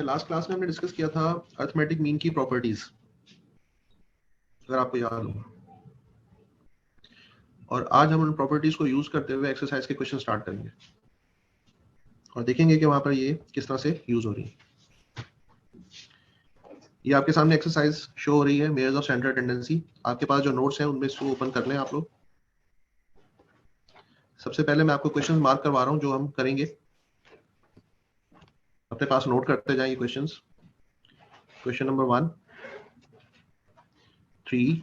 अच्छा, last class में हमने डिस्कस किया था अर्थमेटिक मीन की प्रॉपर्टीज, अगर आपको याद हो, और आज हम उन प्रॉपर्टीज को यूज करते हुए एक्सरसाइज के क्वेश्चन स्टार्ट करेंगे और देखेंगे कि वहां पर ये किस तरह से यूज हो रही है। ये आपके सामने एक्सरसाइज शो हो रही है, मेजर्स ऑफ सेंट्रल टेंडेंसी। आपके पास जो नोट्स हैं उनमें से ओपन कर लें आप लोग। सबसे पहले मैं आपको क्वेश्चन मार्क करवा रहा हूँ जो हम करेंगे, अपने पास नोट करते जाएं ये questions. Question number 1, 3,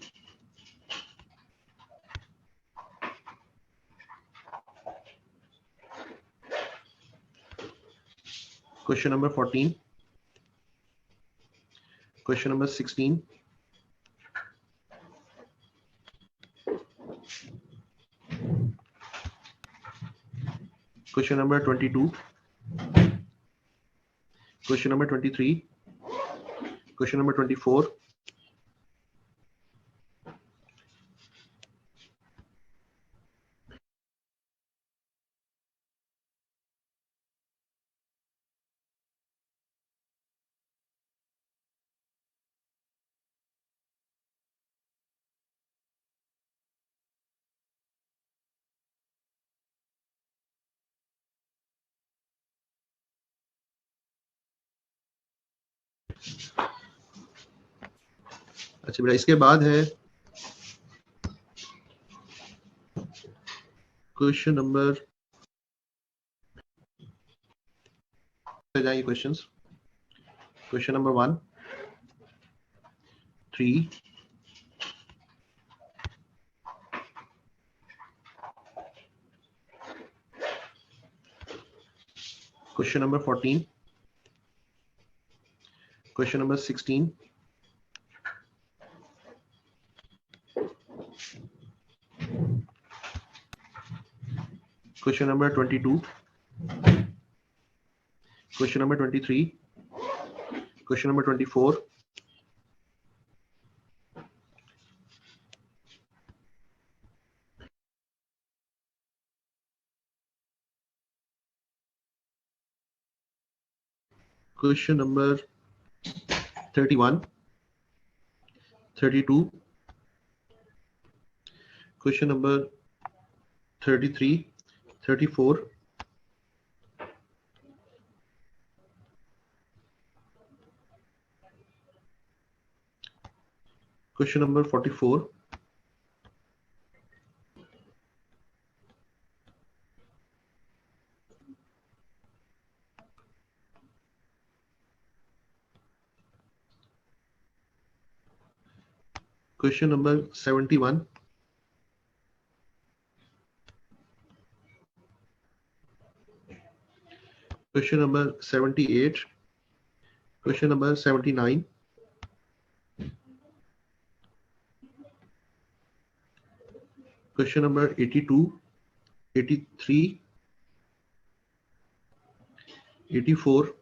question number 14, question number 16, question number 22, question number 23, question number 24, अच्छा बेटा, इसके बाद है क्वेश्चन नंबर, जाइए questions. Question number 1, 3, question number 14, question number 16, question number 22, question number 23, question number 24, question number 31, 32, question number 33, 34, question number 44, question number 71, question number 78, question number 79, question number 82, 83, 84,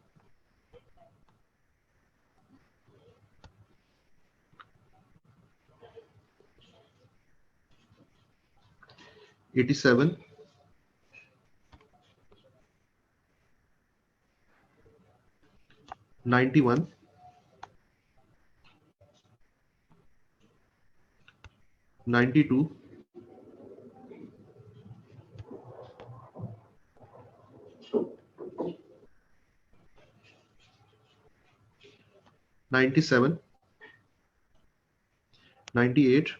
87, 91, 92, 97, 98,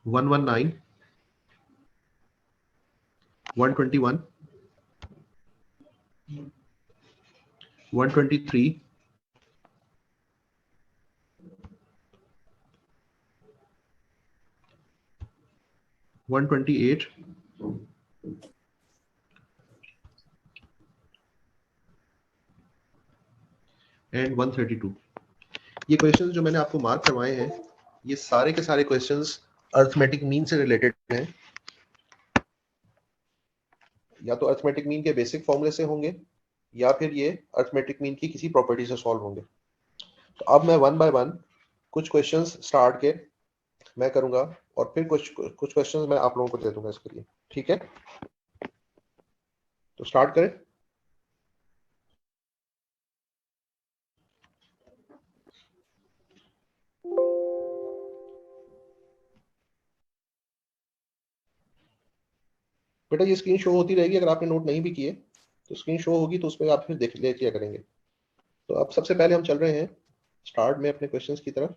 119, 121, 123, 128, and 132। ये questions जो मैंने आपको mark करवाए हैं, ये सारे के सारे क्वेश्चंस अर्थमेटिक मीन से रिलेटेड हैं। या तो अर्थमेटिक मीन के बेसिक फॉर्मूले से होंगे, या फिर ये अर्थमेटिक मीन की किसी प्रॉपर्टी से सॉल्व होंगे। तो अब मैं वन बाय वन कुछ क्वेश्चंस स्टार्ट के मैं करूंगा और फिर कुछ कुछ क्वेश्चंस मैं आप लोगों को दे दूंगा इसके लिए, ठीक है? तो स्टार्ट करें। बेटा ये स्क्रीन शो होती रहेगी, अगर आपने नोट नहीं भी किए तो स्क्रीन शो होगी, तो उस पर आप फिर देख लिया करेंगे। तो अब सबसे पहले हम चल रहे हैं स्टार्ट में अपने क्वेश्चंस की तरफ।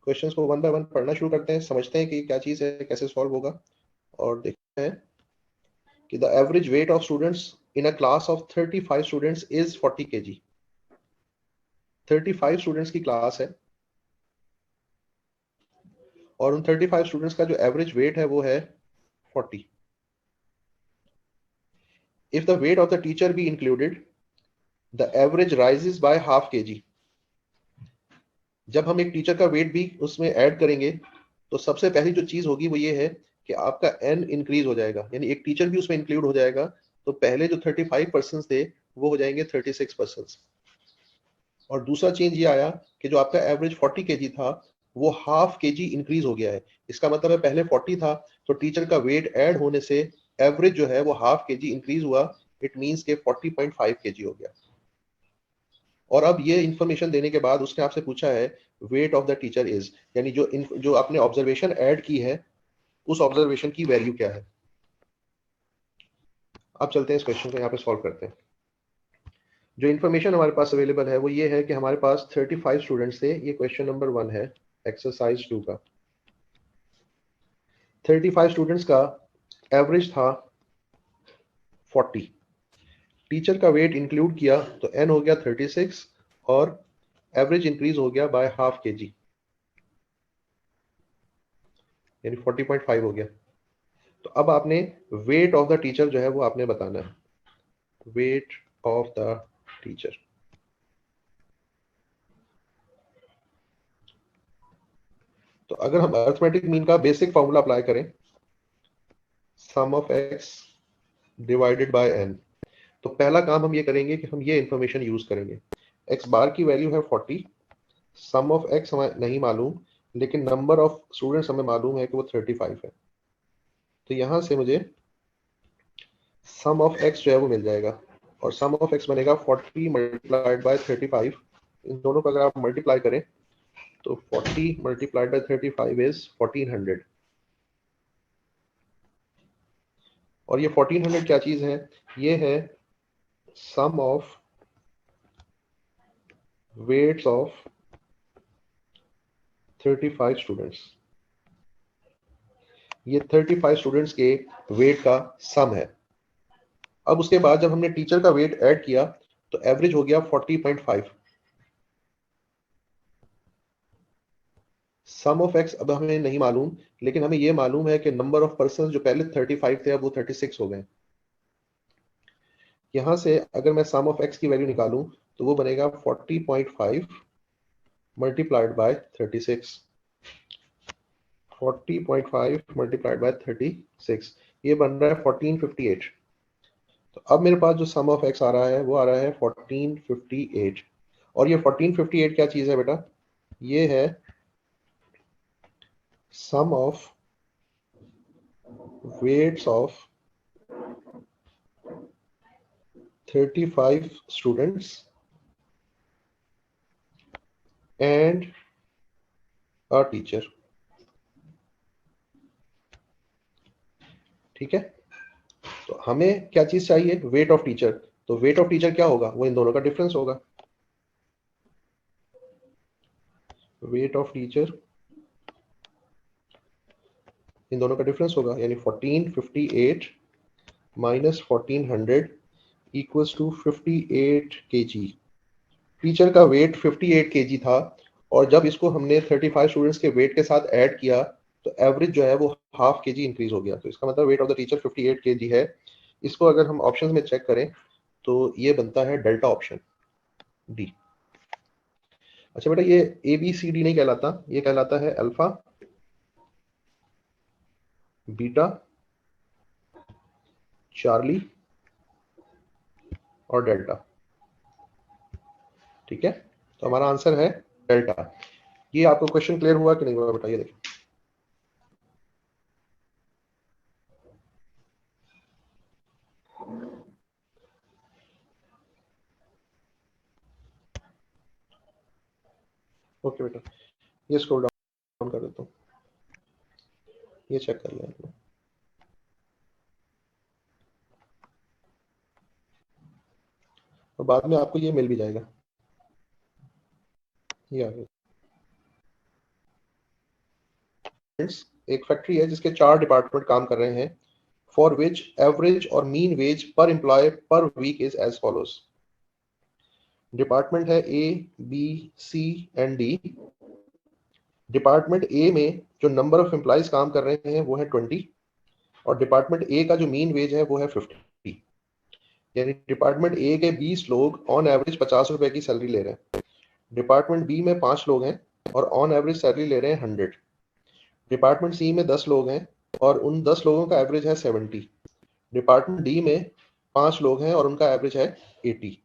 क्वेश्चंस को वन बाय वन पढ़ना शुरू करते हैं, समझते हैं कि क्या चीज़ है, कैसे सॉल्व होगा, और देखते हैं कि the average weight of students in a class of 35 students is 40 kg। 35 students की क्लास है और उन 35 स्टूडेंट्स का जो एवरेज वेट है वो है 40। If the weight of the teacher be included the average rises by half kg। जब हम एक टीचर का वेट भी उसमें ऐड करेंगे तो सबसे पहली जो चीज होगी वो ये है कि आपका एन इंक्रीज हो जाएगा, यानी एक टीचर भी उसमें इंक्लूड हो जाएगा। तो पहले जो 35% थे वो हो जाएंगे 36%। और दूसरा चेंज ये आया कि जो आपका एवरेज 40 kg था वो हाफ kg इंक्रीज हो गया है। इसका मतलब है पहले 40 था तो टीचर का वेट ऐड होने से एवरेज जो है वो हाफ kg इंक्रीज हुआ। इट मींस के 40.5 kg हो गया। और अब ये इंफॉर्मेशन देने के बाद उसने आपसे पूछा है weight of the teacher is, यानी जो आपने ऑब्जर्वेशन ऐड की है उस ऑब्जर्वेशन की वैल्यू क्या है। अब चलते हैं इस क्वेश्चन को यहाँ पे सॉल्व करते हैं। जो इन्फॉर्मेशन हमारे पास अवेलेबल है वो ये है कि हमारे पास 35 स्टूडेंट्स थे। ये क्वेश्चन नंबर 1 है एक्सरसाइज 2 का। 35 स्टूडेंट्स का एवरेज था 40। टीचर का वेट इंक्लूड किया तो एन हो गया 36 और एवरेज इंक्रीज हो गया बाय हाफ kg, यानी 40.5 हो गया। तो अब आपने वेट ऑफ द टीचर जो है वो आपने बताना है, वेट ऑफ द टीचर। तो अगर हम अरिथमेटिक मीन का बेसिक फॉर्मूला अप्लाई करें, sum of X divided by N, तो पहला काम हम ये करेंगे कि हम ये इंफॉर्मेशन यूज करेंगे। एक्स बार की वैल्यू है 40, सम ऑफ एक्स हमें नहीं मालूम लेकिन नंबर ऑफ स्टूडेंट्स हमें मालूम है कि वो 35 है। तो यहां से मुझे सम ऑफ एक्स जो है वो मिल जाएगा और सम ऑफ एक्स बनेगा 40 मल्टीप्लाइड बाय 35। इन दोनों को अगर आप मल्टीप्लाई करें तो 40 मल्टीप्लाइड बाय 35 इज 1400। और ये 1400 क्या चीज है? ये है sum of weights of 35 students. ये 35 स्टूडेंट्स के वेट का सम है। अब उसके बाद जब हमने टीचर का वेट ऐड किया तो एवरेज हो गया 40.5। सम ऑफ एक्स अब हमें नहीं मालूम लेकिन हमें यह मालूम है कि नंबर ऑफ पर्सन जो पहले 35 थे अब वो 36 हो गए। यहां से अगर मैं सम ऑफ एक्स की वैल्यू निकालूं तो वो बनेगा 40.5 मल्टीप्लाइड बाय 36। 40.5 मल्टीप्लाइड बाय 36, ये बन रहा है 1458। तो अब मेरे पास जो सम ऑफ एक्स आ रहा है वो आ रहा है 1458। और ये 1458 क्या चीज है बेटा? ये है sum of weights of 35 students and a teacher। ठीक है, तो हमें क्या चीज चाहिए? Weight of teacher. तो वेट ऑफ टीचर क्या होगा? वो इन दोनों का डिफरेंस होगा। वेट ऑफ टीचर इन दोनों का डिफरेंस होगा, यानी 1458 minus 1400 equals to 58 kg। Teacher का वेट 58 kg था और जब इसको हमने 35 स्टूडेंट्स के वेट के साथ ऐड किया तो एवरेज जो है वो हाफ kg इंक्रीज हो गया। तो इसका मतलब weight of the teacher 58 kg है। इसको अगर हम ऑप्शंस में चेक करें तो ये बनता है डेल्टा ऑप्शन डी। अच्छा बेटा, ये ए बी सी डी नहीं कहलाता, ये कहलाता है अल्फा, बीटा, चार्ली और डेल्टा। ठीक है, तो हमारा आंसर है डेल्टा। ये आपको क्वेश्चन क्लियर हुआ कि नहीं हुआ बताइए। देखिए ओके बेटा, ये स्क्रॉल डाउन कर देता हूँ, ये चेक कर लें आप लोग। और बाद में आपको ये मिल भी जाएगा, ये आ गया। एक फैक्ट्री है जिसके 4 डिपार्टमेंट काम कर रहे हैं, फॉर विच एवरेज और mean wage per employ per week is as follows. Department है A, B, C and D. Department A में जो नंबर ऑफ एम्प्लॉयज काम कर रहे हैं वो है 20, और डिपार्टमेंट ए का जो मीन वेज है वो है 50। यानी डिपार्टमेंट ए के 20 लोग ऑन एवरेज 50 रुपए की सैलरी ले रहे हैं। डिपार्टमेंट बी में 5 लोग हैं और ऑन एवरेज सैलरी ले रहे हैं 100। डिपार्टमेंट सी में 10 लोग हैं और उन 10 लोगों का एवरेज है 70। डिपार्टमेंट डी में 5 लोग हैं और उनका एवरेज है 80।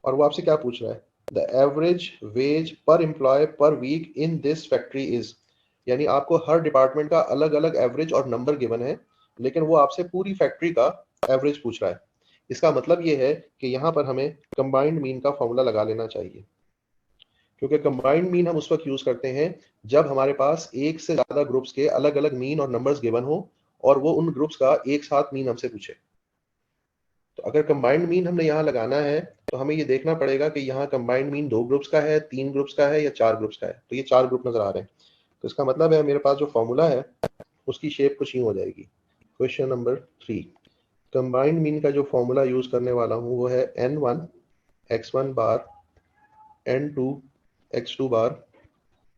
और वो आपसे क्या पूछ रहा है, the average wage per employ per week in this factory is. यानी आपको हर डिपार्टमेंट का अलग अलग एवरेज और नंबर गिवन है, लेकिन वो आपसे पूरी फैक्ट्री का एवरेज पूछ रहा है। इसका मतलब ये है कि यहाँ पर हमें कंबाइंड मीन का फॉर्मूला लगा लेना चाहिए, क्योंकि कंबाइंड मीन हम उस वक्त यूज करते हैं जब हमारे पास एक से ज्यादा ग्रुप्स के अलग अलग मीन और नंबर्स गिवन हो और वो उन ग्रुप्स का एक साथ मीन हमसे पूछे। तो अगर कंबाइंड मीन हमने यहाँ लगाना है तो हमें ये देखना पड़ेगा कि यहाँ कंबाइंड मीन 2 ग्रुप्स का है, 3 ग्रुप्स का है या 4 ग्रुप्स का है। तो ये 4 ग्रुप नजर आ रहे हैं, तो इसका मतलब है मेरे पास जो फॉर्मूला है उसकी शेप कुछ यूं हो जाएगी। क्वेश्चन नंबर 3, कंबाइंड मीन का जो फॉर्मूला यूज करने वाला हूँ वो है n1 x1 bar, n2 x2 bar,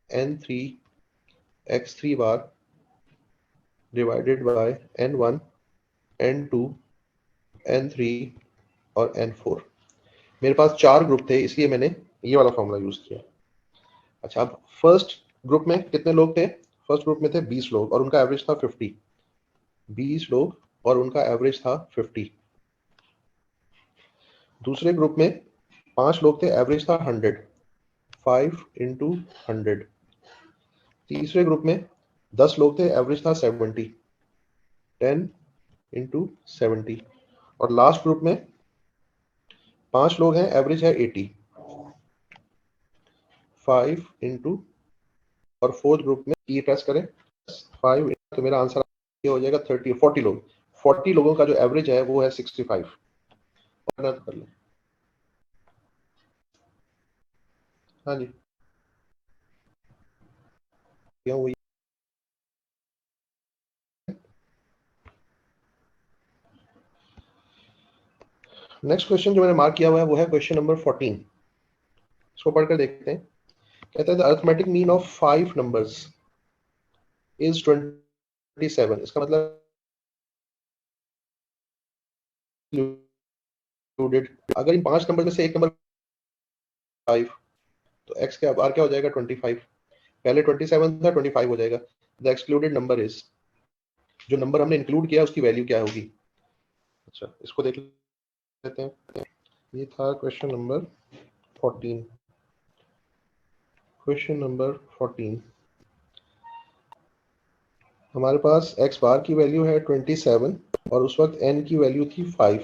n3 x3 bar divided by n1 n2 n3 और n4। मेरे पास 4 ग्रुप थे इसलिए मैंने ये वाला फॉर्मूला यूज किया। अच्छा, अब फर्स्ट ग्रुप में कितने लोग थे? फर्स्ट ग्रुप में थे 20 लोग और उनका एवरेज था 50। 20 लोग और उनका एवरेज था 50। दूसरे ग्रुप में 5 लोग थे, एवरेज था 100, 5 इंटू 100। तीसरे ग्रुप में 10 लोग थे, एवरेज था 70, 10 इंटू 70। और लास्ट ग्रुप में 5 लोग हैं, एवरेज है 80, 5 इंटू, और फोर्थ ग्रुप में ई प्रेस करें 5, तो मेरा आंसर ये हो जाएगा 30, 40 लोग। 40 लोगों का जो एवरेज है वो है 65। और कर लें, हाँ जी, क्या हुई? नेक्स्ट क्वेश्चन जो मैंने मार्क किया हुआ है वो है क्वेश्चन नंबर 14। इसको पढ़कर देखते हैं। कहता है the arithmetic mean of 5 numbers is 27। इसका मतलब इंक्लूडेड, अगर इन 5 नंबर में से एक नंबर 5, तो एक्स के बार क्या हो जाएगा 25। पहले 27 था, 25 हो जाएगा। द एक्सक्लूडेड नंबर इज, जो नंबर हमने इंक्लूड किया उसकी वैल्यू क्या होगी। अच्छा, इसको देख लेते हैं। ये था क्वेश्चन नंबर 14। क्वेश्चन नंबर 14, हमारे पास एक्स बार की वैल्यू है 27 और उस वक्त एन की वैल्यू थी 5।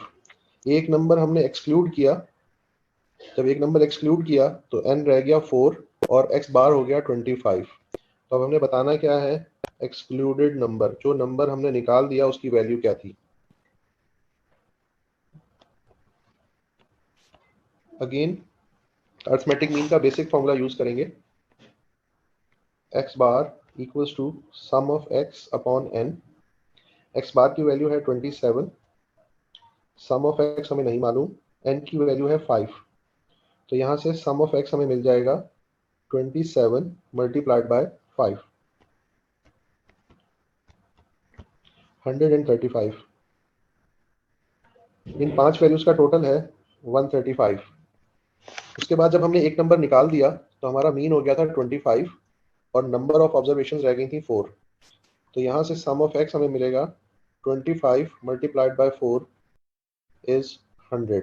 एक नंबर हमने एक्सक्लूड किया, जब एक नंबर एक्सक्लूड किया तो एन रह गया 4 और एक्स बार हो गया 25। तो अब हमने बताना क्या है, एक्सक्लूडेड नंबर, जो नंबर हमने निकाल दिया उसकी वैल्यू क्या थी। अगेन अरिथमेटिक मीन का बेसिक फॉर्मूला यूज करेंगे, X bar equals to sum of X upon N. X bar की वैल्यू है 27, सम ऑफ एक्स हमें नहीं मालूम, एन की वैल्यू है 5। तो यहाँ से सम ऑफ एक्स हमें मिल जाएगा 27 मल्टीप्लाइड बाय 5, 135। इन 5 वैल्यूज का टोटल है 135। उसके बाद जब हमने एक नंबर निकाल दिया तो हमारा मीन हो गया था 25 और नंबर ऑफ ऑब्जर्वेशन रह गई थी 4। तो यहाँ से सम ऑफ एक्स हमें मिलेगा 25 मल्टीप्लाइड बाय 4 इज 100।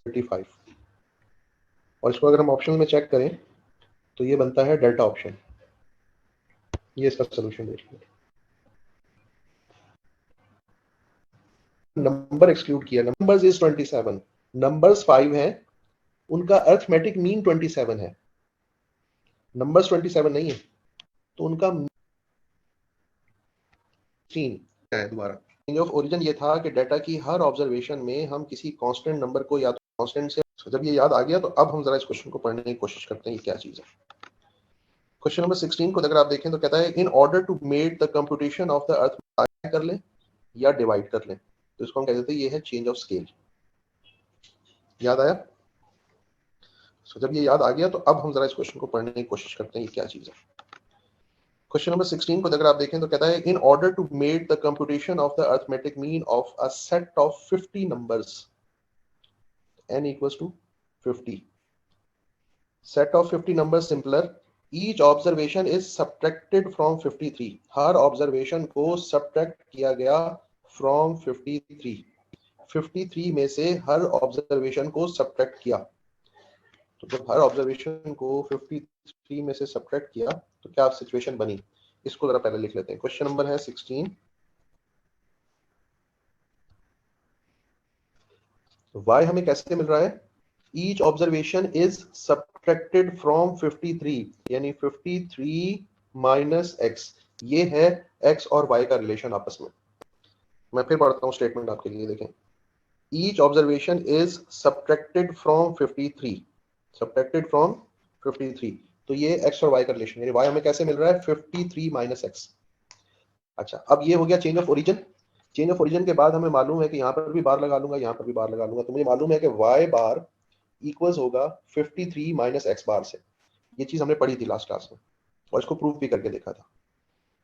35। और इसको अगर हम ऑप्शन में चेक करें तो ये बनता है डेल्टा ऑप्शन। ये इसका सोल्यूशन देखिए। नंबर एक्सक्लूड किया, नंबर्स इज 27, नंबर्स 5 हैं, उनका अर्थमेटिक मीन 27 है, नंबर्स 27 नहीं है, तो उनका मीन है। दोबारा चेंज ऑफ ओरिजिन ये था कि डाटा की हर ऑब्जर्वेशन में हम किसी कांस्टेंट नंबर को या तो कांस्टेंट से, जब ये याद आ गया तो अब हम जरा इस क्वेश्चन को पढ़ने की कोशिश करते हैं ये क्या चीज है। क्वेश्चन नंबर 16 को अगर आप देखें तो कहता है in order to make the computation of the earth कर लें या डिवाइड कर लें, तो इसको हम कह देते हैं ये है चेंज ऑफ स्केल। याद आया? जब ये याद आ गया तो अब हम जरा इस क्वेश्चन को पढ़ने की कोशिश करते हैं ये क्या चीज है। क्वेश्चन नंबर 16 को अगर आप देखें तो कहता है in order to make the computation of the arithmetic mean of a set of 50 numbers n equals to 50, set of 50 numbers simpler, each observation is subtracted from 53, her observation को subtract किया गया from 53, 53 में से हर observation को subtract किया। तो जब हर observation को 53 में से सब्ट्रैक्ट किया तो क्या सिचुएशन बनी, इसको जरा पहले लिख लेते हैं। क्वेश्चन नंबर है 16, y हमें कैसे मिल रहा है, each observation is subtracted from 53, यानी 53 माइनस x, ये है x और y का रिलेशन आपस में। मैं फिर पढ़ता हूँ स्टेटमेंट आपके लिए, देखें। each observation is subtracted from 53, subtracted from 53, तो ये x और y का रिलेशन, यानी y हमें कैसे मिल रहा है 53 माइनस x। अच्छा, अब ये हो गया change of origin. Change of origin के बाद हमें मालूम है कि यहाँ पर भी बार लगा लूंगा, यहाँ पर भी बार लगा लूंगा, तो मुझे मालूम है कि y बार इक्वल्स होगा 53 माइनस एक्स बार से। ये चीज हमने पढ़ी थी लास्ट क्लास में और इसको प्रूव भी करके देखा था।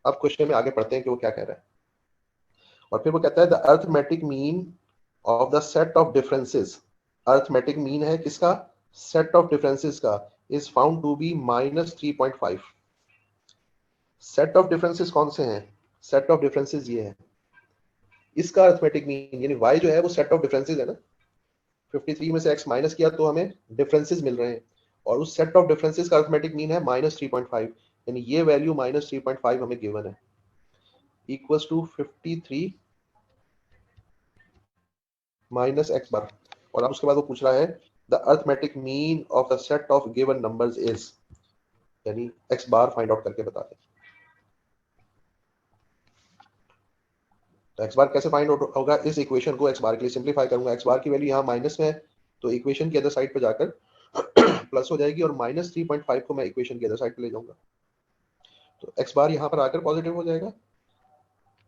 अब क्वेश्चन में आगे पढ़ते हैं कि वो क्या कह रहा है। और फिर वो कहता है the arithmetic mean of the set of differences, arithmetic mean है किसका, सेट ऑफ डिफरेंसेस का, is found to be minus 3.5। Set of differences कौन से हैं, सेट ऑफ डिफरेंसेस ये है, इसका अर्थमेटिक मीन यानी y जो है वो सेट ऑफ डिफरेंसेस है ना, 53 में से x माइनस किया तो हमें डिफरेंसेस मिल रहे हैं, और उस सेट ऑफ डिफरेंसेस का अरिथमेटिक मीन है माइनस 3.5, यानी ये वैल्यू माइनस 3.5 हमें गिवन है, इक्वल्स टू 53 माइनस एक्स बार। और अब उसके बाद वो पूछ रहा है the arithmetic mean of the set of given numbers is, यानी एक्स बार फाइंड आउट करके बता दें। तो एक्स बार कैसे फाइंड आउट होगा, इस इक्वेशन को एक्स बार के लिए सिंपलीफाई करूंगा। एक्स बार की वैल्यू यहाँ माइनस में है तो इक्वेशन की अदर साइड पर जाकर प्लस हो जाएगी, और माइनस 3.5 को मैं इक्वेशन की अदर साइड पे ले जाऊंगा, तो एक्स बार यहाँ पर आकर पॉजिटिव हो जाएगा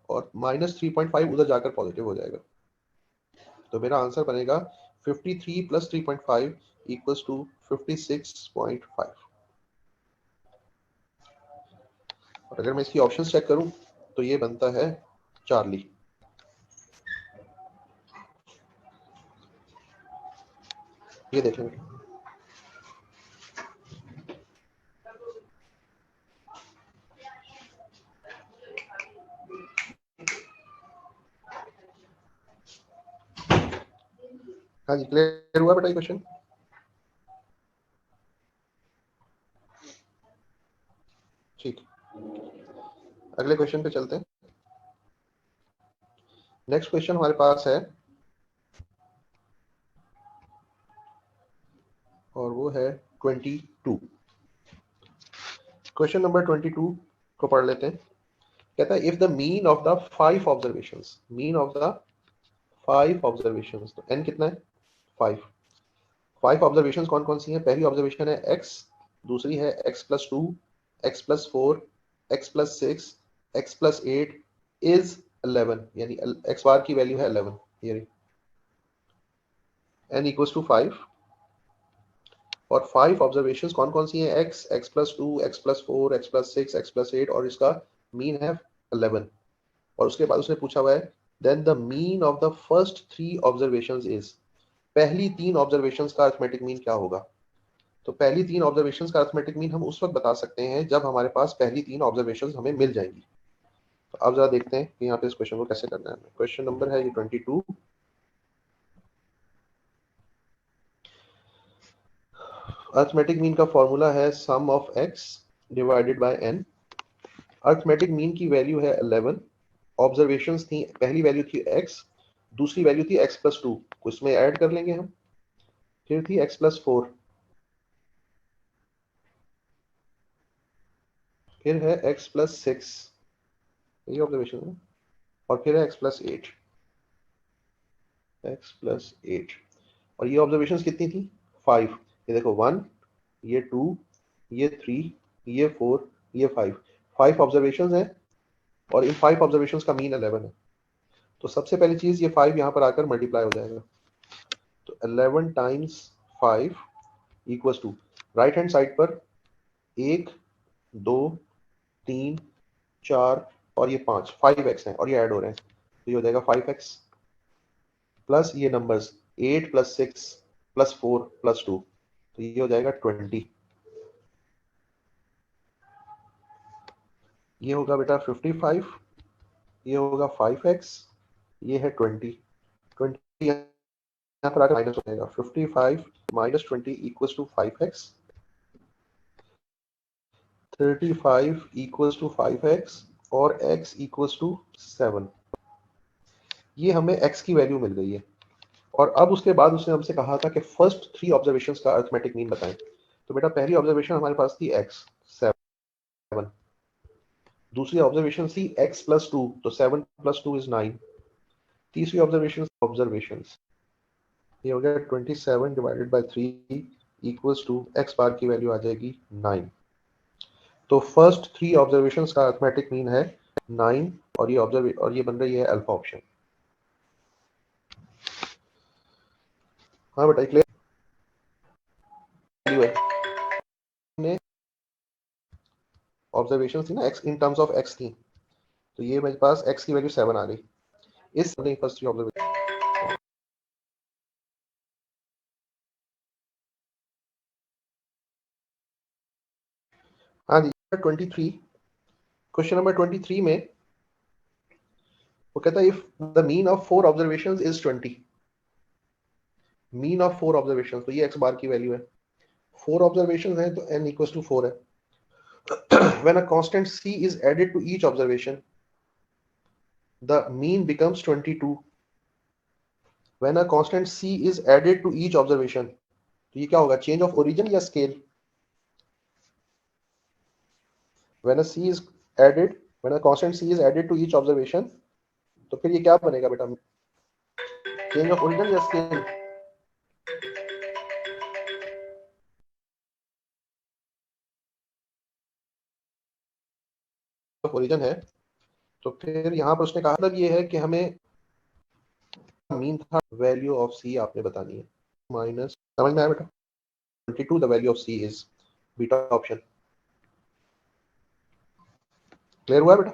और माइनस 3.5 उधर जाकर पॉजिटिव हो जाएगा। तो मेरा आंसर बनेगा 53 प्लस 3.5 इक्वल्स टू 56.5। और अगर मैं इसकी ऑप्शंस चेक करूं तो ये बनता है चार्ली। ये देखें, हाँ जी, क्लियर हुआ बेटा ये क्वेश्चन? ठीक, अगले क्वेश्चन पे चलते हैं। नेक्स्ट क्वेश्चन हमारे पास है और वो है 22। क्वेश्चन नंबर 22 को पढ़ लेते हैं। कहता है if the mean of the 5 observations, mean of the 5 observations, तो n कितना है 5। 5 ऑब्जर्वेशंस कौन कौन सी हैं, पहली ऑब्जर्वेशन है x, दूसरी है x plus 2, x plus 4, x plus 6, x plus 8 is 11, यानी x बार की वैल्यू है 11, ये n इक्वल्स टू 5। और 5 ऑब्जर्वेशंस कौन कौन सी हैं, x, x plus 2, x plus 4, x plus 6, x plus 8, और इसका मीन है 11। और उसके बाद उसने पूछा हुआ है then the mean of the first 3 observations is, पहली 3 ऑब्जर्वेशंस का अरिथमेटिक मीन क्या होगा। तो पहली 3 ऑब्जर्वेशंस का अरिथमेटिक मीन हम उस वक्त बता सकते हैं जब हमारे पास पहली 3 ऑब्जर्वेशंस हमें मिल जाएंगी। तो अब जरा देखते हैं कि यहाँ पे इस क्वेश्चन को कैसे करना है। क्वेश्चन नंबर है ये 22। अर्थमेटिक मीन का फॉर्मूला है sum of x divided by n। Arithmetic mean की वैल्यू है 11। ऑब्जर्वेशंस थी, पहली वैल्यू थी x, दूसरी वैल्यू थी x प्लस 2, उसमें ऐड कर लेंगे हम, फिर थी x प्लस 4, फिर है x प्लस 6, ये ऑब्जर्वेशन है, और फिर है x प्लस 8, x प्लस 8। और ये ऑब्जर्वेशंस कितनी थी? 5। ये देखो 1, ये 2, ये 3, ये 4, ये 5, 5 ऑब्जर्वेशंस हैं, और इन 5 ऑब्जर्वेशंस का मीन 11 है। तो सबसे पहली चीज, ये 5 यहाँ पर आकर मल्टीप्लाई हो जाएगा, तो 11 times 5 equals to, right hand side पर 1, 2, 3, 4 और ये 5, 5x हैं, और ये ऐड हो रहे हैं, तो ये हो जाएगा 5x प्लस ये नंबर्स 8 प्लस 6 प्लस 4 प्लस 2, तो ये हो जाएगा 20। ये होगा बेटा 55, ये होगा 5x, ये है 20, 20 यहाँ पर आकर माइनस हो जाएगा, 55 minus 20 equals to 5x, 35 equals to 5x, और x इक्वल्स टू 7। ये हमें x की वैल्यू मिल गई है। और अब उसके बाद उसने हमसे कहा था कि फर्स्ट 3 ऑब्जर्वेशंस का अरिथमेटिक मीन बताएं। तो बेटा पहली ऑब्जर्वेशन हमारे पास थी x 7, दूसरी ऑब्जर्वेशन थी x प्लस 2, तो 7 प्लस 2 इज 9, तीसरी ऑब्जर्वेशन ये हो गया 27 divided by 3 equals to x bar की वैल्यू आ जाएगी 9। तो फर्स्ट 3 ऑब्जर्वेशंस का अरिथमेटिक मीन है 9, और ये बन रही है अल्फा ऑप्शन। हाँ बेटा क्लियर वैल्यू है, ऑब्जर्वेशन थी ना x in terms of x थी, तो ये मेरे पास x की वैल्यू 7 आ गई इस फर्स्ट 3 ऑब्जर्वेशन। हाँ जी 23, क्वेश्चन नंबर 23 में वो कहता है if the mean of 4 observations is 20, mean of 4 observations, तो ये x बार की वैल्यू है, 4 ऑब्जर्वेशंस हैं तो n इक्वल्स टू 4 है। When a constant c is added to each observation, the mean becomes 22. When a constant c is added to each observation, तो ये क्या होगा, चेंज ऑफ ओरिजिन या scale? When a c is added, when a constant c is added to each observation, तो फिर ये क्या बनेगा बेटा, चेंज ऑफ ओरिजिन या स्केल? ऑफ ओरिजिन है, तो फिर यहाँ पर उसने कहा मतलब ये है कि हमें मीन था वैल्यू ऑफ सी आपने बतानी है, माइनस, समझ में आया बेटा? 22 the value of C is beta option. Clear हुआ बेटा?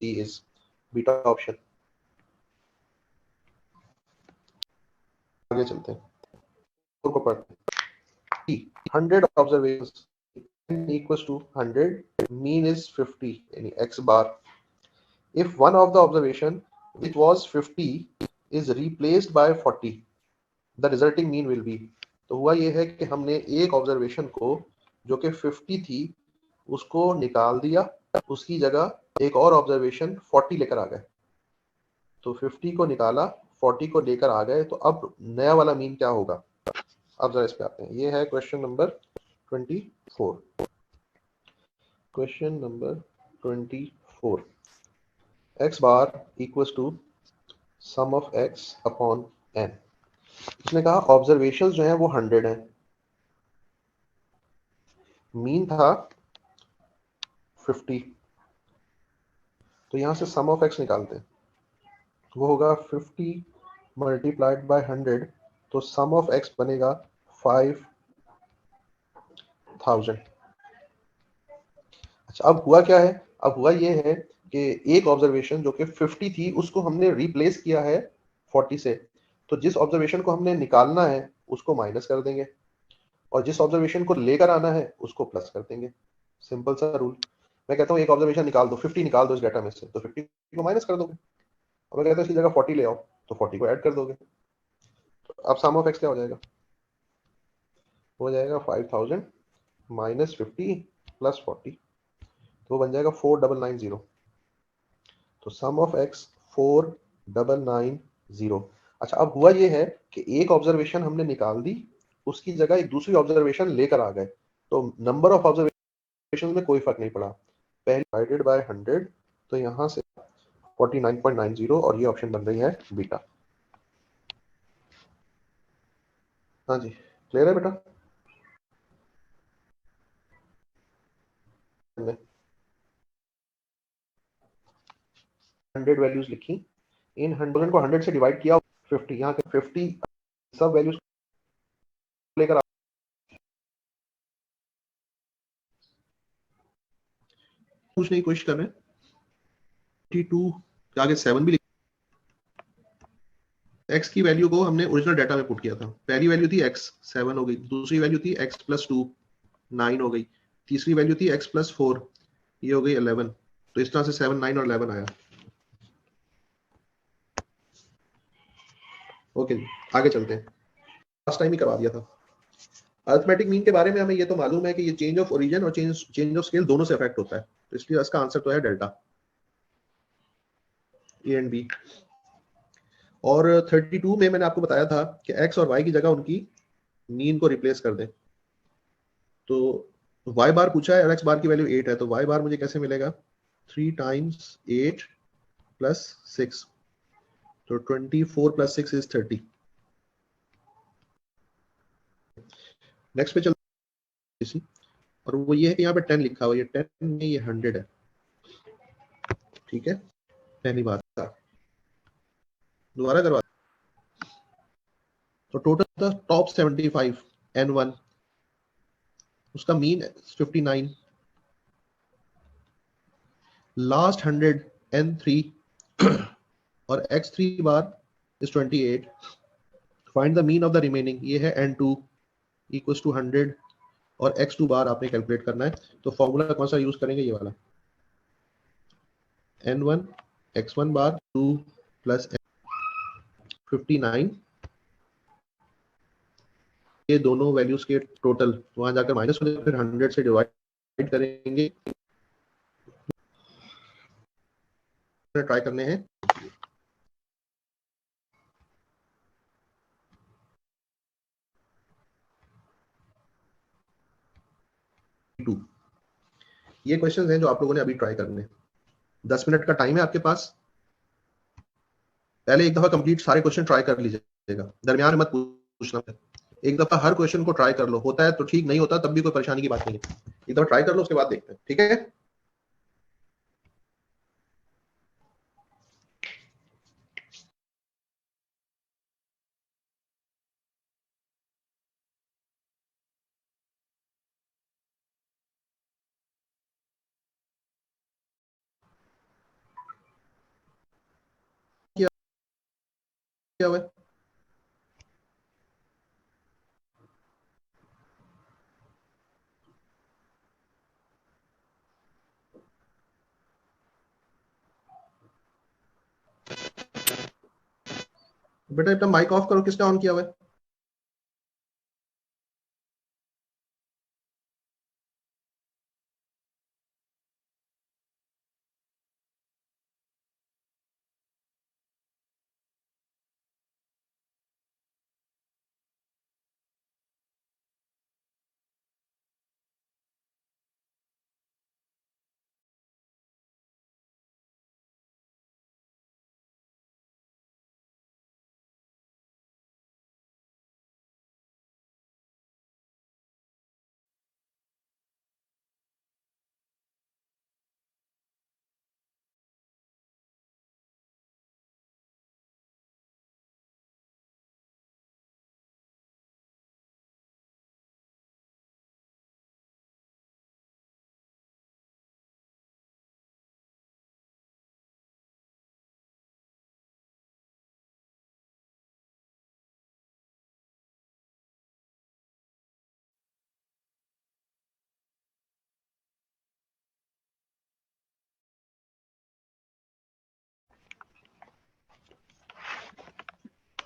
C is beta option. आगे चलते हैं, को पढ़ते हैं। 100 observations equals to 100, mean is 50, यानी x bar. If one of the observation which was 50 is replaced by 40, the resulting mean will be। तो हुआ ये है कि हमने एक ऑब्जर्वेशन को जो कि 50 थी उसको निकाल दिया, उसकी जगह एक और ऑब्जर्वेशन 40 लेकर आ गए, तो 50 को निकाला 40 को लेकर आ गए, तो अब नया वाला मीन क्या होगा? अब जरा इस पे आते हैं, ये है question number 24। Question number 24, x bar equals to sum of x upon n। उसने कहा ऑब्जर्वेशंस जो हैं वो 100 हैं, मीन था 50, तो यहां से सम ऑफ x निकालते हैं, वो होगा 50 मल्टीप्लाइड बाय 100, तो सम ऑफ x बनेगा 5000। अच्छा अब हुआ क्या है, अब हुआ ये है कि एक ऑब्जर्वेशन जो कि 50 थी उसको हमने रिप्लेस किया है 40 से, तो जिस ऑब्जर्वेशन को हमने निकालना है उसको माइनस कर देंगे, और जिस ऑब्जर्वेशन को लेकर आना है उसको प्लस कर देंगे। सिंपल सा रूल। मैं कहता हूँ एक ऑब्जर्वेशन निकाल दो, 50 निकाल दो इस डाटा में से, तो 50 को माइनस कर दोगे। और मैं कहता हूँ इसकी जगह 40 ले आओ, तो 40 को ऐड कर दोगे। तो अब सम ऑफ एक्स क्या हो जाएगा? हो जाएगा 5000 माइनस 50 प्लस 40, तो वो बन जाएगा 4990। तो सम ऑफ एक्स 4990। अच्छा, अब हुआ ये है कि एक ऑब्जर्वेशन हमने निकाल दी, उसकी जगह एक दूसरी ऑब्जर्वेशन लेकर आ गए, तो नंबर ऑफ ऑब्जर्वेशन में कोई फर्क नहीं पड़ा। पहले डिवाइडेड बाय 100, तो यहाँ से 49.90, और ये ऑप्शन बन रही है बीटा। हाँ जी, क्लियर है बेटा? हमने 100 वैल्यूज लिखी, इन 100 को 100 से डिवाइड किया, 50 यहाँ के 50 सब वैल्यूज लेकर पूछने की कोशिश कर रहे हैं। 52 के आगे 7 भी, एक्स की वैल्यू को हमने ओरिजिनल डाटा में पुट किया था। पहली वैल्यू थी एक्स 7 हो गई, दूसरी वैल्यू थी एक्स प्लस 2 9 हो गई, तीसरी वैल्यू थी एक्स प्लस 4, ये हो गई 11। तो इस तरह से 7 9 और 11 आया। ओके जी, आगे चलते हैं। लास्ट टाइम ही करवा दिया था। अरिथमेटिक मीन के बारे में हमें ये तो मालूम है कि ये चेंज ऑफ ओरिजिन और चेंज ऑफ स्केल दोनों से अफेक्ट होता है, तो इसलिए इसका आंसर तो है डेल्टा, ए एंड बी। और 32 में मैंने आपको बताया था कि एक्स और वाई की जगह उनकी मीन को रिप्लेस कर दें। तो y बार पूछा है और x बार की वैल्यू 8 है, तो y बार मुझे कैसे मिलेगा? 3 टाइम्स 8 प्लस 6, तो 24 प्लस 6 इज 30। नेक्स्ट पे चलते हैं, और वो ये है कि यहाँ पे 10 लिखा हुआ है, ये 10 में ये 100 है। ठीक है, पहली बात था, दोबारा करवा। तो टोटल था टॉप 75 n1, उसका मीन 59, लास्ट 100 n3, और x3 bar is 28। Find the mean of the remaining, ये है n2 इक्वल्स टू 100, और x2 बार आपने कैलकुलेट करना है। तो फॉर्मूला कौन सा यूज करेंगे? ये वाला, n1 x1 बार 2 प्लस 59, ये दोनों वैल्यूज के टोटल वहां जाकर माइनस हो जाए, फिर 100 से डिवाइड करेंगे। ट्राई करने हैं। टू, ये क्वेश्चंस हैं जो आप लोगों ने अभी ट्राई करने हैं। 10 मिनट का टाइम है आपके पास। पहले एक दफा कंप्लीट सारे क्वेश्चन ट्राई कर लीजिएगा, दरमियान में मत पूछना। एक दफा हर क्वेश्चन को ट्राई कर लो, होता है तो ठीक, नहीं होता तब भी कोई परेशानी की बात नहीं है। एक दफा ट्राई कर लो, उसके बाद देखते हैं, ठीक है? क्या हुआ? बेटा अपना माइक ऑफ करो, किसने ऑन किया हुआ है?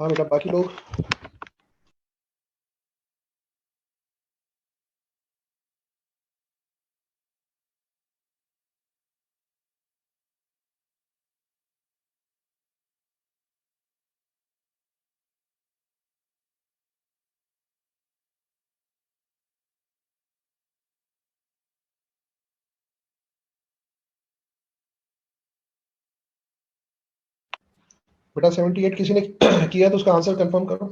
हाँ बेटा, बाकी लोग बेटा 78 किसी ने किया तो उसका आंसर कंफर्म करो।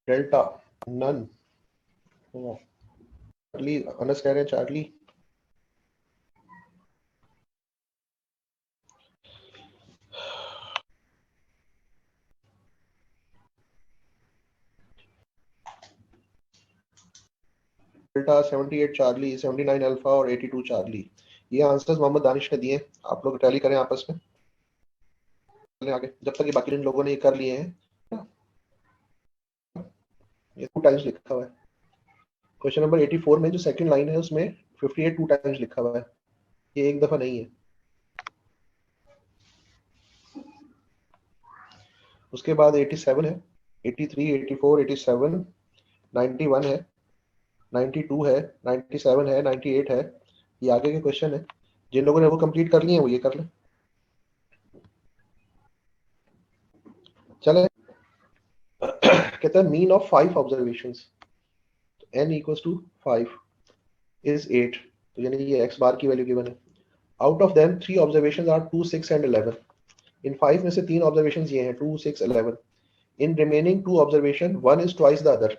Delta none. चार्ली, अनस कह रहे हैं चार्ली। डेल्टा 78 चार्ली, 79 अल्फा और 82 चार्ली। ये आंसर्स मोहम्मद दानिश ने दिए। आप लोग टैली करें आपस में। चलें आगे, जब तक ये बाकी जिन लोगों ने ये कर लिए हैं। ये 2 टाइम्स लिखा हुआ है क्वेश्चन नंबर 84 में, जो सेकंड लाइन है उसमें 58 2 टाइम्स लिखा हुआ है, ये एक दफा नहीं है। उसके बाद 87 है, 83, 84, 87, 91 है, 92 है, 97 है, 98 है। ये आगे के क्वेश्चन है। जिन लोगों ने वो कंप्लीट कर लिए हैं वो ये कर लें। चले। कहता है mean of 5 observations, n equals to 5 is 8, तो यानी ये x बार की वैल्यू गिवन है। Out of them 3 observations are 2, 6 and 11। इन 5 में से 3 ऑब्जर्वेशंस ये हैं 2, 6, 11। In remaining 2 observation 1 is twice the other.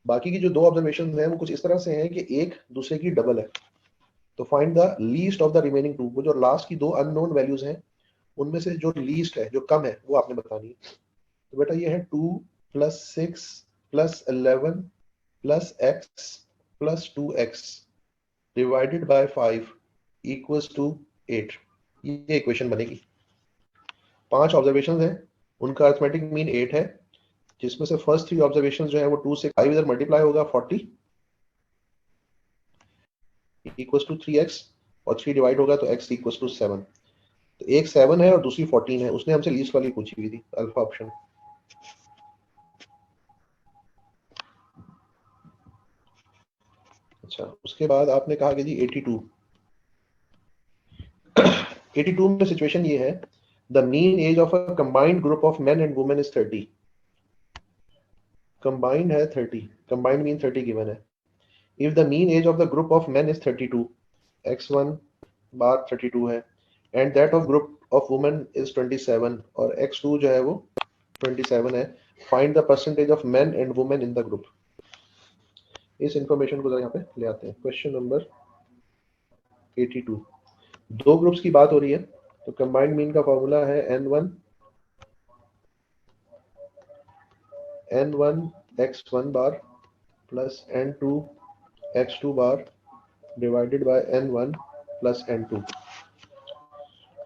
बाकी की जो 2 ऑब्जर्वेशन हैं वो कुछ इस तरह से हैं कि एक दूसरे की डबल है। तो find the least of the remaining 2। वो जो लास्ट की 2 अननोन वैल्यूज हैं उनमें से जो लीस्ट है, जो कम है, वो आपने बतानी है। तो बेटा ये है 2 plus 6 plus 11 plus x plus 2x divided by 5 equals to 8। ये इक्वेशन बनेगी। 5 ऑब्जर्वेशन हैं, उनका अरिथमेटिक मीन 8 है, जिसमें से फर्स्ट 3 ऑब्जर्वेशन जो है वो 2 से 5 इधर मल्टीप्लाई होगा 40 इक्वल्स टू 3x, और 3 डिवाइड होगा तो x इक्वल्स टू 7। तो एक 7 है और दूसरी 14 है। उसने हमसे लीस्ट वाली पूछी हुई थी, अल्फा ऑप्शन। अच्छा, उसके बाद आपने कहा कि जी 82। 82 में सिचुएशन ये है, the mean age of a combined group of men and women is 30। Combined है 30, कंबाइंड मीन 30 गिवन है। If the mean age of the group of men is 32, x1 bar 32 है, and that of group of women is 27, और x2 जो है वो 27 है। Find the percentage of men and women in the group. इस information को जरा यहाँ पे ले आते हैं। क्वेश्चन नंबर 82, 2 ग्रुप्स की बात हो रही है। तो कंबाइंड मीन का फॉर्मूला है n1 x1 bar plus n2 x2 bar divided by n1 plus n2।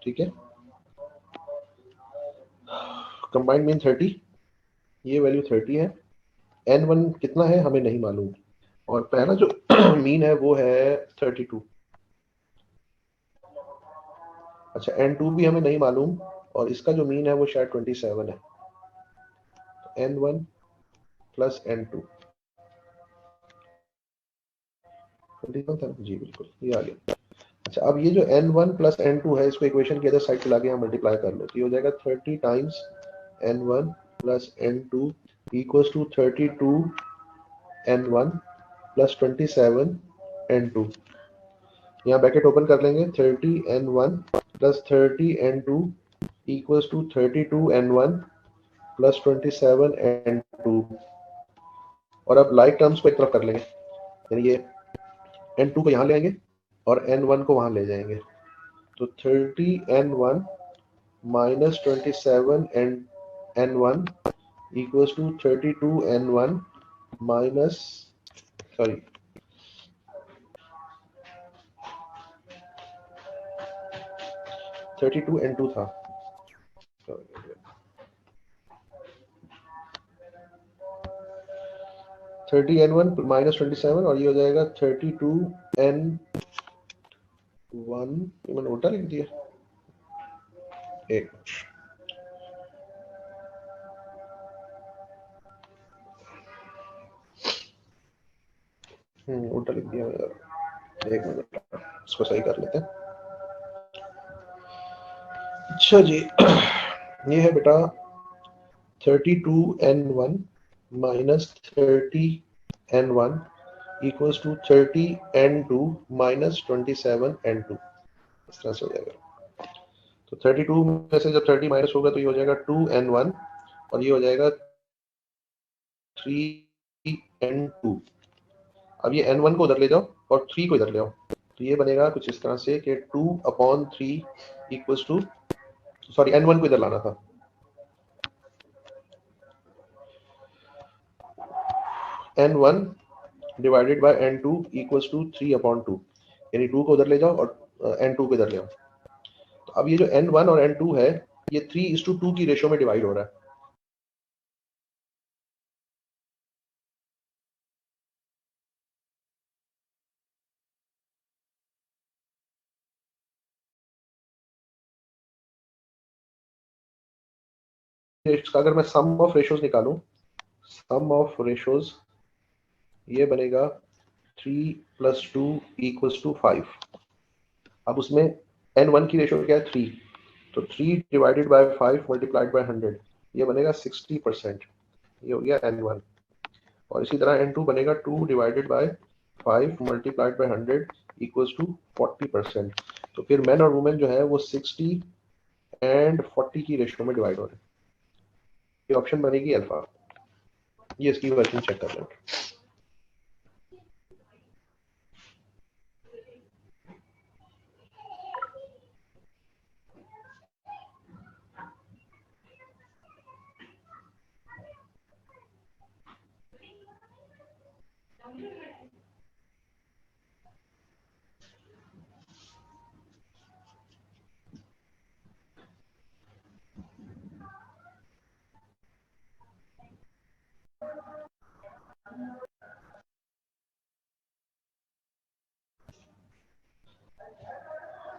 ठीक है, कंबाइंड मीन 30, ये वैल्यू 30 है। n1 कितना है हमें नहीं मालूम, और पहला जो मीन है वो है 32। अच्छा, n2 भी हमें नहीं मालूम, और इसका जो मीन है वो शायद 27 है। n1 प्लस n2 21 था जी, बिल्कुल ये आ गया। अच्छा, अब ये जो n1 प्लस n2 है, इसको इक्वेशन की अदर साइड पे लाके यहाँ मल्टीप्लाई कर लो, तो ये हो जाएगा 30 times n1 plus n2 equals to 32 n1 plus 27 n2। यहाँ ब्रैकेट ओपन कर लेंगे, 30 n1 plus 30 n2 equals to 32 n1 plus 27 n2। और अब लाइक टर्म्स को एक तरफ कर लेंगे, यानी ये n2 को यहाँ ले आएंगे और n1 को वहाँ ले जाएंगे। तो 30 n1 minus 27 n1 equals to 32 n1 minus, sorry, 32 n2 था। 30 n1 माइनस 27, और ये हो जाएगा 32 n1। ये मैंने उल्टा लिख दिया, एक उल्टा लिख दिया यार, एक मिनट इसको सही कर लेते हैं। अच्छा जी, ये है बेटा 32n1 minus 30n1 equals to 30n2 minus 27n2, इस तरह से हो जाएगा। तो 32 में से जब 30 माइनस होगा तो ये हो जाएगा 2n1 और ये हो जाएगा 3n2। अब ये n1 को उधर ले जाओ और 3 को इधर ले आओ, तो ये बनेगा कुछ इस तरह से कि 2/3 इक्वल्स टू, सॉरी n1 को इधर लाना था, n1 divided by n2 equals to 3/2, यानी 2 को उधर ले जाओ और n2 को इधर ले आओ। तो अब ये जो n1 और n2 है ये 3:2 की रेशो में डिवाइड हो रहा है। इसका अगर मैं सम ऑफ रेशोज निकालूं, सम ऑफ रेशोज ये बनेगा 3 + 2 = 5। अब उसमें n1 की रेशो क्या है 3, तो 3 डिवाइडेड बाय 5 मल्टीप्लाइड बाय 100, ये बनेगा 60%, ये हो गया n1। और इसी तरह n2 बनेगा 2 divided by 5 multiplied by 100 equals to 40%। तो फिर मैन और वुमेन जो है वो 60 एंड 40 की रेशो में डिवाइड हो रहे हैं। ये ऑप्शन बनेगी अल्फा। ये इसकी वर्किंग चेक कर लें।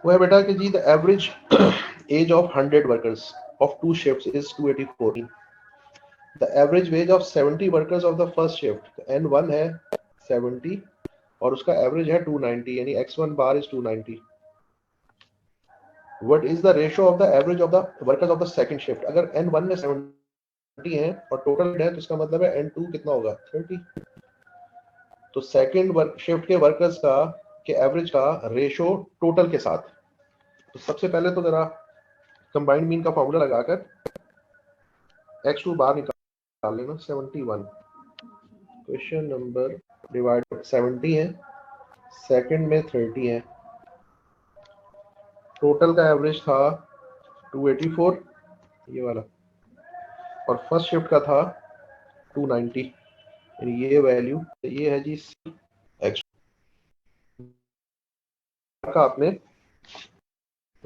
वो है बेटा कि जी the average age of 100 workers of 2 shifts is 284। The average wage of 70 workers of the first shift, n1 है 70 और उसका एवरेज है 290, यानी x1 bar is 290। What is the ratio of the average of the workers of the second shift. अगर n1 में 70 है और total है तो इसका मतलब है n2 कितना होगा 30। तो सेकंड वर्क शिफ्ट के वर्कर्स का के एवरेज का रेशो टोटल के साथ। तो सबसे पहले तो जरा कंबाइंड मीन का फॉर्मूला लगाकर x2 बाहर निकाल लेना 71। क्वेश्चन नंबर डिवाइड 70 है, सेकंड में 30 है, टोटल का एवरेज था 284 ये वाला, और फर्स्ट शिफ्ट का था 290, यानी ये वैल्यू ये है जी x का आपने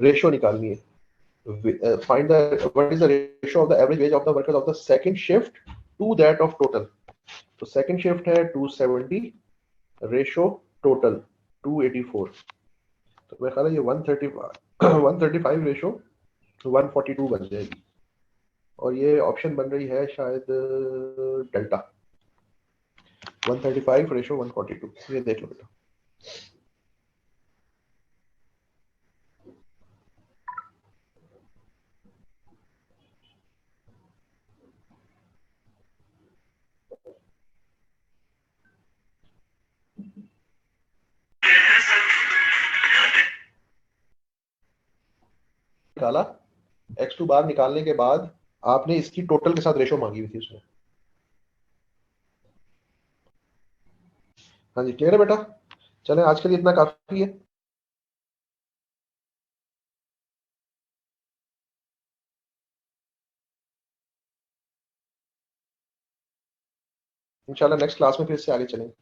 रेशो निकालनी है। Find the what is the ratio of the average wage of the workers of the second shift to that of total। तो सेकंड शिफ्ट है 270, रेशो टोटल 284, तो मेरा ख्याल है ये 135 रेशो 142 बन जाएगी। और ये ऑप्शन बन रही है शायद डेल्टा 135 रेशो 142। ये देख लो बेटा। निकाला, x2 बार निकालने के बाद आपने इसकी टोटल के साथ रेशो मांगी हुई थी उसने। हाँ जी क्लियर है बेटा। चलें आज के लिए इतना काफी है। इंशाल्लाह नेक्स्ट क्लास में फिर से आगे चलेंगे।